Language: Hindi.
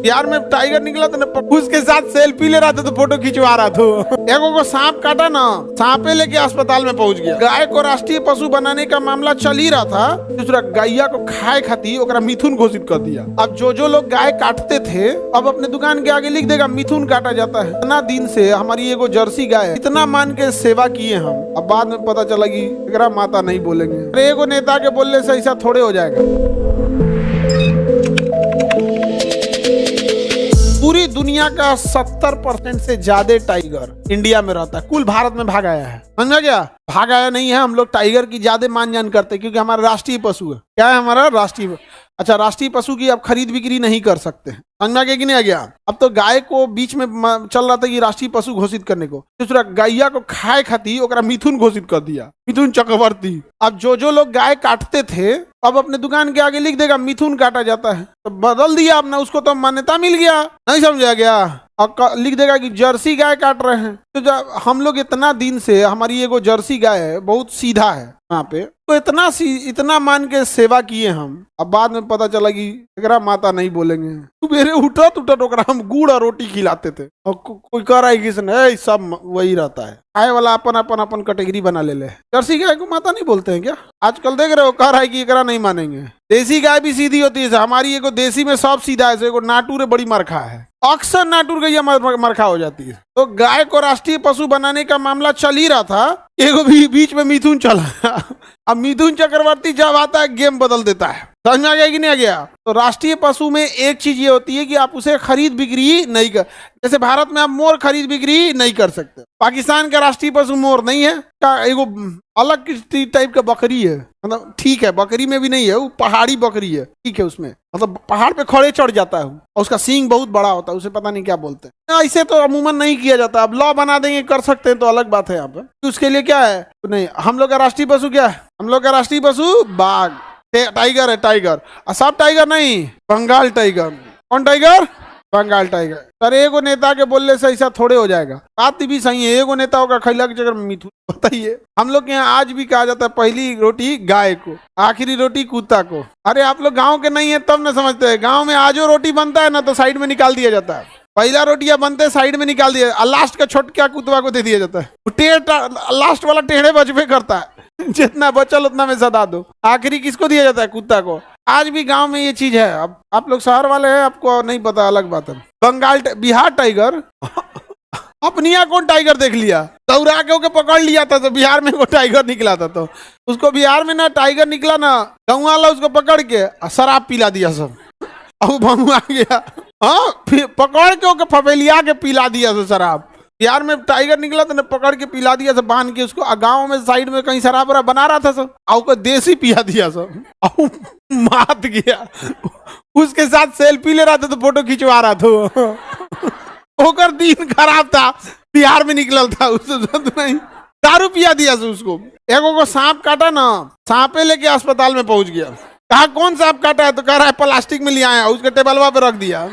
बिहार में टाइगर निकला तो उसके साथ सेल्फी ले रहा था तो फोटो खिंचवा रहा था। एगो को सांप काटा ना, सांपे लेके अस्पताल में पहुंच गया। गाय को राष्ट्रीय पशु बनाने का मामला चल ही रहा था, दूसरा गैया को खाए खाती ओकरा मिथुन घोषित कर दिया। अब जो लोग गाय काटते थे अब अपने दुकान के आगे लिख देगा मिथुन काटा जाता है। इतना दिन से हमारी एगो जर्सी गाय है, इतना मान के सेवा किए हम, अब बाद में पता चला कि एकरा माता नहीं बोलेंगे। अरे एगो नेता के बोलने से ऐसा थोड़े हो जाएगा। पूरी दुनिया का 70% से ज्यादा टाइगर इंडिया में रहता है, कुल भारत में भाग आया है। समझा क्या? भाग आया नहीं है, हम लोग टाइगर की ज्यादा मान जान करते हैं क्योंकि हमारा राष्ट्रीय पशु है। क्या है हमारा राष्ट्रीय? अच्छा, राष्ट्रीय पशु की अब खरीद बिक्री नहीं कर सकते। समझ में कि नहीं आ गया? अब तो गाय को बीच में चल रहा था कि राष्ट्रीय पशु घोषित करने को, दूसरा गैया को खाए खाती ओकरा मिथुन घोषित कर दिया, मिथुन चक्रवर्ती। अब जो लोग गाय काटते थे अब अपने दुकान के आगे लिख देगा मिथुन काटा जाता है, तो बदल दिया आपने, उसको तो मान्यता मिल गया। नहीं समझा गया? अब लिख देगा कि जर्सी गाय काट रहे हैं। तो जब हम लोग इतना दिन से हमारी एगो जर्सी गाय है, बहुत सीधा है वहाँ पे, तो इतना मान के सेवा किए हम, अब बाद में पता चला कि एकरा माता नहीं बोलेंगे। सुबेरे उठत ओकरा हम गुड़ और रोटी खिलाते थे, और कोई कह रहा है कि सब वही रहता है। खाए वाला अपन कैटेगरी बना ले। जर्सी गाय को माता नहीं बोलते हैं क्या? आजकल देख रहे हो, कह रहा है कि एकरा नहीं मानेंगे। देसी गाय भी सीधी होती है, हमारी एगो देसी में सब सीधा है, एगो नाटूर बड़ी मरखा है, अक्सर नाटूर गैया मरखा हो जाती है। तो गाय को राष्ट्रीय पशु बनाने का मामला चल ही रहा था, एगो भी बीच में मिथुन चला। अब मिथुन चक्रवर्ती जब आता है गेम बदल देता है। समझ में आ गया कि नहीं आ गया? तो राष्ट्रीय पशु में एक चीज ये होती है कि आप उसे खरीद बिक्री नहीं कर, जैसे भारत में आप मोर खरीद बिक्री नहीं कर सकते। पाकिस्तान का राष्ट्रीय पशु मोर नहीं है, एगो अलग टाइप का बकरी है, मतलब ठीक है बकरी में भी नहीं है, वो पहाड़ी बकरी है, ठीक है, उसमें मतलब पहाड़ पे खड़े चढ़ जाता है और उसका सींग बहुत बड़ा होता है, उसे पता नहीं क्या बोलते हैं। ऐसे तो अमूमन नहीं किया जाता। अब लॉ बना देंगे, कर सकते हैं तो अलग बात है। यहाँ पे उसके लिए क्या है? तो नहीं, हम लोग का राष्ट्रीय पशु क्या है? हम लोग का राष्ट्रीय पशु बाघ, टाइगर है। टाइगर सब टाइगर नहीं, बंगाल टाइगर। कौन टाइगर? बंगाल टाइगर। अरे एगो नेता के बोलने से ऐसा थोड़े हो जाएगा। बात भी सही है, एगो नेता होगा खैला के चक्कर में मिथुन। बताइए, हम लोग के यहाँ आज भी कहा जाता है पहली रोटी गाय को, आखिरी रोटी कुत्ता को। अरे आप लोग गाँव के नहीं है तब न समझते हैं। गाँव में आजो रोटी बनता है ना तो साइड में निकाल दिया जाता है। पहला रोटियां बनते साइड में निकाल दिया, लास्ट का छोटका कुतवा को दे दिया जाता है। लास्ट वाला टेढ़े बचबे करता है, जितना बचल उतना में सदा दो। आखिरी किसको दिया जाता है? कुत्ता को। आज भी गांव में ये चीज है। अब आप लोग शहर वाले हैं, आपको नहीं पता, अलग बात है। बंगाल बिहार टाइगर अपनी कौन टाइगर देख लिया, दौड़ा के ओके पकड़ लिया था, तो बिहार में को टाइगर निकला था, तो उसको बिहार में ना टाइगर निकला ना, गाँव वाला उसको पकड़ के शराब पिला दिया सब। अब बमू आ गया, हाँ, फिर पकड़ के ओके फपेलिया के पिला दिया सब शराब। बिहार में टाइगर निकला तो पकड़ के पिला दिया सब, बांध के उसको। गांव में साइड में कहीं शराब बना रहा था सब, और देसी पिया दिया सब, मात गया। उसके साथ सेल्फी ले रहा था तो फोटो खिंचवा रहा था। ओकर दिन खराब था, बिहार में निकल था, नहीं दारू पिया दिया उसको। एगो को सांप काटा ना, सांपे लेके अस्पताल में पहुंच गया। कहा कौन सांप काटा है? तो कह रहा है प्लास्टिक में लिया है, उसके टेबलवा पे रख दिया।